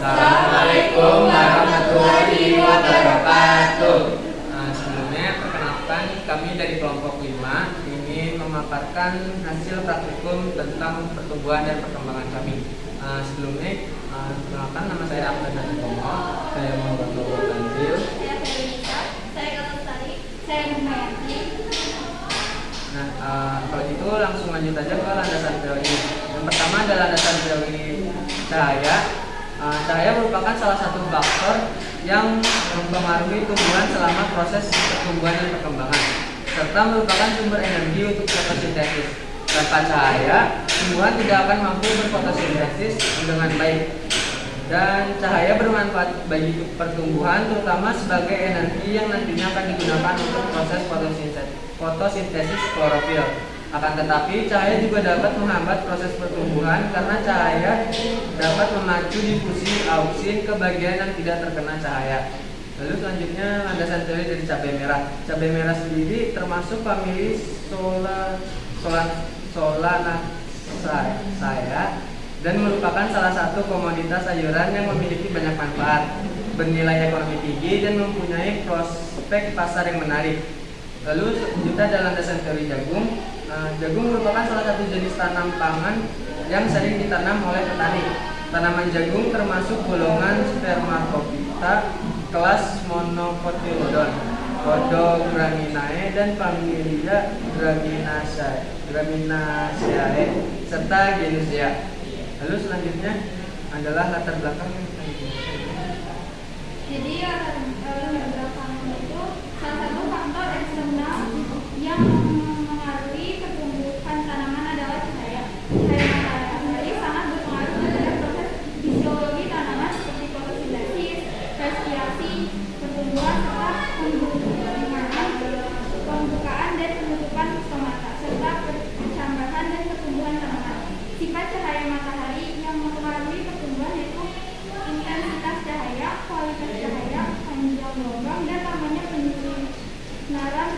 Assalamualaikum warahmatullahi wabarakatuh. Sebelumnya perkenalkan, kami dari kelompok 5 ini memaparkan hasil praktikum tentang pertumbuhan dan perkembangan kami. Sebelumnya, perkenalkan, nama saya Ahmad Nadikomo, saya Muhammad Tanzil. Saya Felisa, saya Kalustari, saya Numayati. Kalau gitu langsung lanjut aja ke landasan teori. Yang pertama adalah landasan teori cahaya. Cahaya merupakan salah satu faktor yang mempengaruhi tumbuhan selama proses pertumbuhan dan perkembangan, serta merupakan sumber energi untuk fotosintesis. Tanpa cahaya, tumbuhan tidak akan mampu berfotosintesis dengan baik. Dan cahaya bermanfaat bagi pertumbuhan, terutama sebagai energi yang nantinya akan digunakan untuk proses fotosintesis klorofil. Akan tetapi, cahaya juga dapat menghambat proses pertumbuhan karena cahaya dapat memacu difusi auksin ke bagian yang tidak terkena cahaya. Lalu selanjutnya landasan teori dari cabai merah. Cabai merah sendiri termasuk famili Solanaceae dan merupakan salah satu komoditas sayuran yang memiliki banyak manfaat, bernilai ekonomi tinggi dan mempunyai prospek pasar yang menarik. Lalu selanjutnya ada landasan teori jagung. Jagung merupakan salah satu jenis tanam pangan yang sering ditanam oleh petani. Tanaman jagung termasuk golongan Spermatophyta kelas Monocotyledon, Rhodograminae dan familia Graminaceae serta Genusia. Lalu selanjutnya adalah latar belakang. Jadi latar belakang itu salah satu faktor eksternal yang mengaruhi pertumbuhan tanaman adalah cahaya. Cahaya matahari sangat berpengaruh terhadap proses fisiologi tanaman seperti fotosintesis, respirasi, pertumbuhan, serta pembukaan dan penutupan stomata, serta percambahan dan pertumbuhan tanaman. Sifat cahaya matahari yang mempengaruhi pertumbuhan yaitu intensitas cahaya, kualitas cahaya, panjang gelombang, dan namanya penyinaran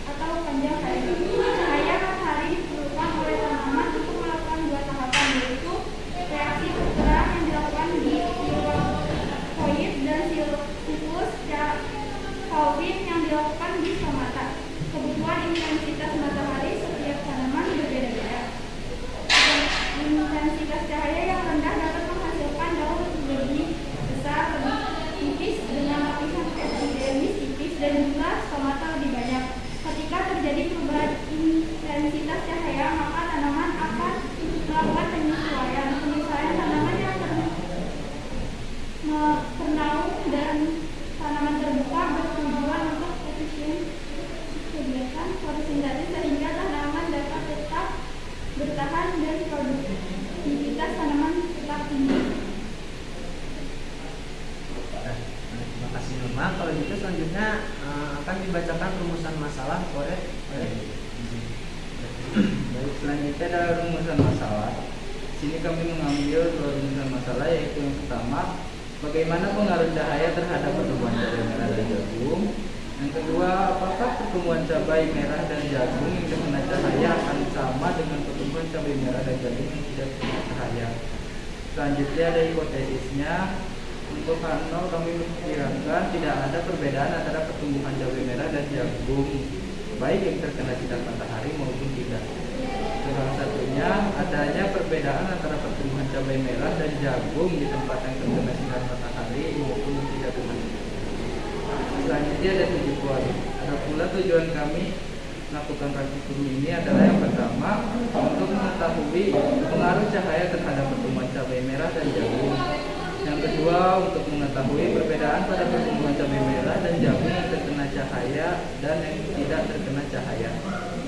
atau panjang cahaya. Cahaya matahari diperlukan oleh tanaman untuk melakukan dua tahapan, yaitu reaksi terang yang dilakukan di xylofoid dan siklus Calvin yang dilakukan di stomata. Kebutuhan intensitas matahari setiap tanaman berbeda-beda. Intensitas cahaya yang rendah dapat menghasilkan daun lebih besar, lebih tipis dengan lapisan epidermis tipis dan jumlah stomata lebih banyak. Ketika terjadi perubahan intensitas cahaya, maka tanaman akan melakukan penyesuaian. Penyesuaian tanaman yang ternaung dan tanaman terbuka bertujuan untuk efisien kegiatan fotosintesis sehingga tanaman dapat tetap bertahan dan produktivitas tanaman tetap tinggi. Terima kasih Norma. Kalau gitu selanjutnya akan dibacakan rumusan masalah oleh Baik, selanjutnya adalah rumusan masalah. Sini kami mengambil dua rumusan masalah, yaitu yang pertama, bagaimana pengaruh cahaya terhadap pertumbuhan cabai merah dan jagung. Yang kedua, apakah pertumbuhan cabai merah dan jagung yang terkena cahaya akan sama dengan pertumbuhan cabai merah dan jagung yang tidak terkena cahaya. Selanjutnya ada hipotesisnya. Untuk hal kami memperkirakan tidak ada perbedaan antara pertumbuhan cabai merah dan jagung, baik yang terkena sinar matahari maupun tidak. Salah satunya adanya perbedaan antara pertumbuhan cabai merah dan jagung di tempat yang terkena sinar matahari maupun yang tidak kena. Selanjutnya ada 7 poin. Ada pula tujuan kami melakukan praktikum ini adalah yang pertama, untuk mengetahui pengaruh cahaya terhadap pertumbuhan cabai merah dan jagung. Yang kedua, untuk mengetahui perbedaan pada pertumbuhan cabai merah dan jagung yang terkena cahaya dan yang tidak terkena cahaya.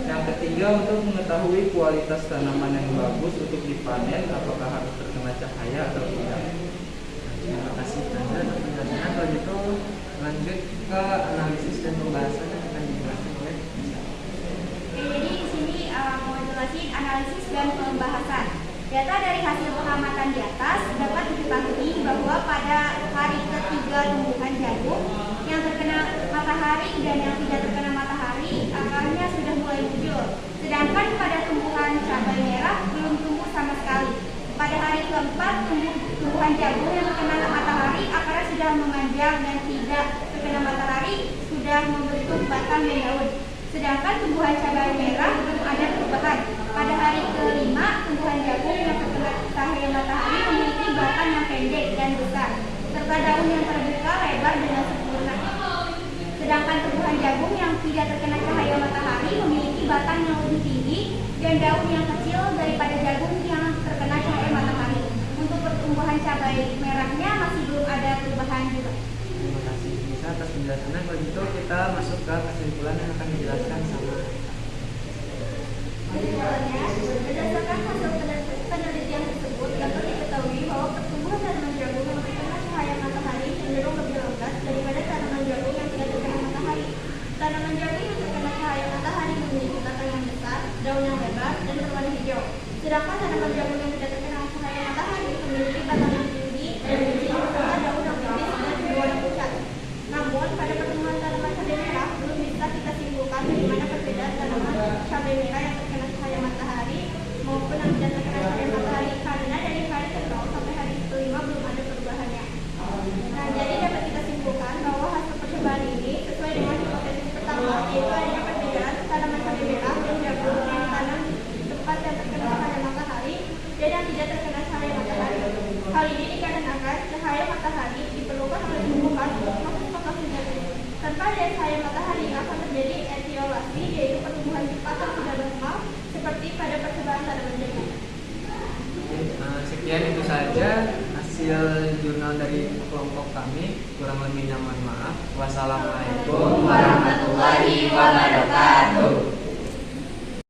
Yang ketiga, untuk mengetahui kualitas tanaman yang bagus untuk dipanen, apakah harus terkena cahaya atau tidak. Terima kasih Tanda atas penjelasannya. Kalau gitu lanjut ke analisis dan pembahasan yang akan dijelaskan oleh Nisa. Jadi di sini mau jelasin analisis dan pembahasan. Data dari hasil pengamatan di atas dapat diketahui bahwa pada hari ketiga tumbuhan jagung yang terkena matahari dan yang tidak terkena matahari akarnya sudah mulai muncul. Sedangkan pada tumbuhan cabai merah belum tumbuh sama sekali. Pada hari keempat tumbuhan jagung yang terkena sudah memanjang dan tidak terkena matahari sudah membentuk batang dan daun. Sedangkan tumbuhan cabai merah belum ada perubahan. Pada hari kelima, tumbuhan jagung yang terkena cahaya matahari memiliki batang yang pendek dan besar, serta daun yang terbuka lebar dengan sempurna. Sedangkan tumbuhan jagung yang tidak terkena cahaya matahari memiliki batang yang lebih tinggi dan daun yang kecil daripada jagung yang terkena cahaya matahari. Untuk pertumbuhan cabai merahnya masih belum ada perubahan juga. Terima kasih Nisa atas penjelasannya. Kalau gitu kita masuk ke kesimpulan yang akan dijelaskan sama. Kesimpulannya, berdasarkan hasil penelitian tersebut dapat diketahui bahwa pertumbuhan tanaman jagung yang terkena cahaya matahari cenderung lebih lambat daripada tanaman jagung yang tidak terkena matahari. Tanaman jagung yang terkena cahaya matahari memiliki batang yang besar, daun yang lebar, dan berwarna hijau. Sedangkan tanaman jagung yang tidak terkena cahaya matahari memiliki batang yang tinggi dan kecil, serta daun yang tipis dan berwarna pucat. Namun, pada pertumbuhan tanaman cabai merah belum bisa kita simpulkan bagaimana perbedaan tanaman cabai merah yang terkena cahaya matahari maupun yang tidak terkena cahaya matahari karena dari hari ke-0 sampai hari ke-5 belum ada perubahannya. Nah, jadi dapat kita simpulkan bahwa hasil percobaan ini sesuai dengan hipotesis pertama, yaitu adanya perbedaan tanaman cabai merah dan jagung yang ditanam di tempat yang terkena cahaya matahari dan yang tidak terkena cahaya matahari. Hal ini dikarenakan cahaya matahari diperlukan oleh tumbuhan untuk proses fotosintesis. Tanpa adanya cahaya matahari akan terjadi etiolasi, yaitu pertumbuhan cepat dan tidak normal seperti pada percobaan tanaman jagung. Sekian itu saja hasil jurnal dari kelompok kami. Kurang lebihnya mohon maaf. Wassalamualaikum warahmatullahi wabarakatuh.